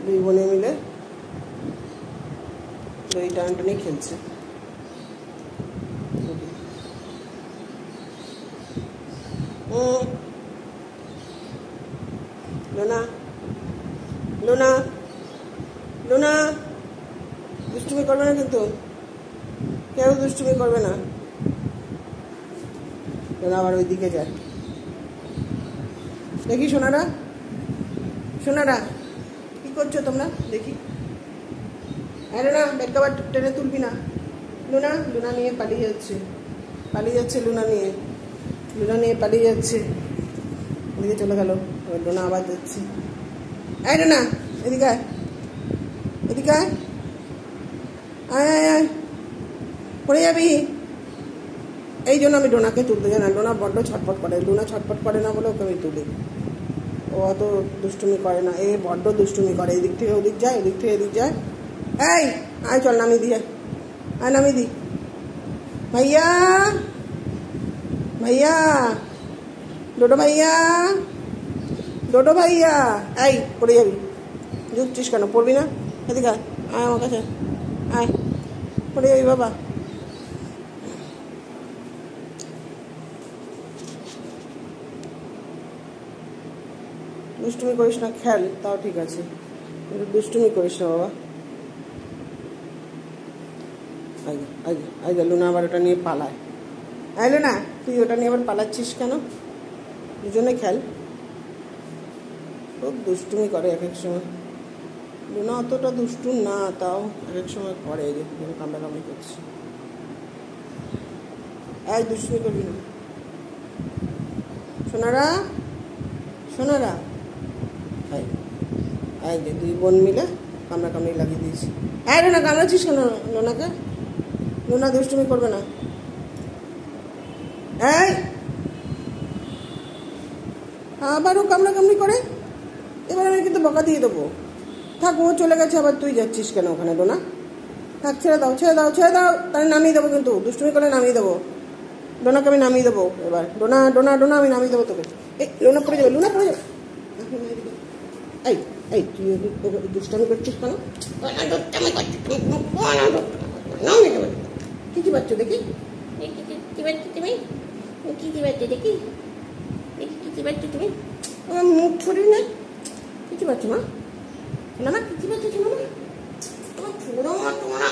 দুই বোনে মিলে দই টানটানি খেলছে। লুনা লুনা লুনা দুষ্টুমি করবে না কিন্তু, কেউ দুষ্টুমি করবে না। লুনা আবার ওইদিকে যায়। দেখি সোনারা, সোনারা কি করছো তোমরা দেখি। আরে না বেড কভার টেনে তুলবি না। লুনা লুনা নিয়ে পালিয়ে যাচ্ছে, পালিয়ে যাচ্ছে লুনা নিয়ে, লুনা নিয়ে পালিয়ে যাচ্ছে। এদিকে চলে গেল, লুনা আবার যাচ্ছে। আয় লুনা এদিকে আয়, এদিকে আয়, আয় আয় আয়, পড়ে যাবি। এই জন্য আমি ডোনাকে তুলতে যাই না, ডোনা বড্ড ছটফট করে। লুনা ছটফট করে না বলে ওকে আমি তুলি, ও অত দুষ্টুমি করে না। এ বড্ড দুষ্টুমি করে, এদিক থেকে ওদিক যায়, ওদিক থেকে এদিক যায়। এই আয় চল নামিয়ে দি, আয় নামিয়ে দি। ভাইয়া ভাইয়া, ডোডো ভাইয়া, ডোডো ভাইয়া। এই পড়ে যাবি, ঝুঁকছিস কেন, পড়বি না? এদিকে আয়, আয় আমার কাছে আয়, পড়ে যাবি বাবা। দুষ্টুমি করিস না, খেল তাও ঠিক আছে, কিন্তু দুষ্টুমি করিস না বাবা। আইজা লুনা আবার ওটা নিয়ে পালায়। আইলো না, তুই ওটা নিয়ে আবার পালাচ্ছিস কেন? দুজনে খেল। খুব দুষ্টুমি করে এক এক সময়। লুনা অতটা দুষ্টু না, তাও এক এক সময় করে, এই যে কামড়াকামড়ি করছে। এই দুষ্টুমি করবি না সোনারা, সোনারা। এই যে দুই বোন মিলে কামড়াকামড়ি লাগিয়ে দিয়েছি। এই লুনা কামড়াচ্ছিস কেন লোনাকে? লুনা দুষ্টুমি করবে না। এই আবারও কামড়াকামড়ি করে, এবার আমি কিন্তু বকা দিয়ে দেবো। থাক, ও চলে গেছে, আবার তুই যাচ্ছিস কেন ওখানে ডোনা? থাক, ছেড়ে দাও ছেড়ে দাও ছেড়ে দাও, তাহলে নামিয়ে দেবো কিন্তু, দুষ্টুমি করে নামিয়ে দেবো। ডোনাকে আমি নামিয়ে দেবো এবার। ডোনা ডোনা ডোনা আমি নামিয়ে দেবো তোকে। এই লুনা পড়ে যাবে, লুনা পড়ে যাবে। এই এই তুই দুষ্টামি করছিস কেন? কি কি বাচ্চা দেখি, কি বাচ্চা তুমি, কি কি বাচ্চা দেখি, কি কি বাচ্চা তুমি? আমার মুখ ছড়ি না, কি কি বাচ্চা মা? না মা কি কি বাচ্চা ছিল না, তোমার ছোড়ো মা, তোমার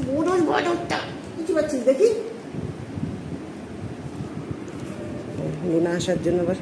বুড়ো বড়টা কি কি বাচ্চা দেখি। লুনা আসার জন্য আবার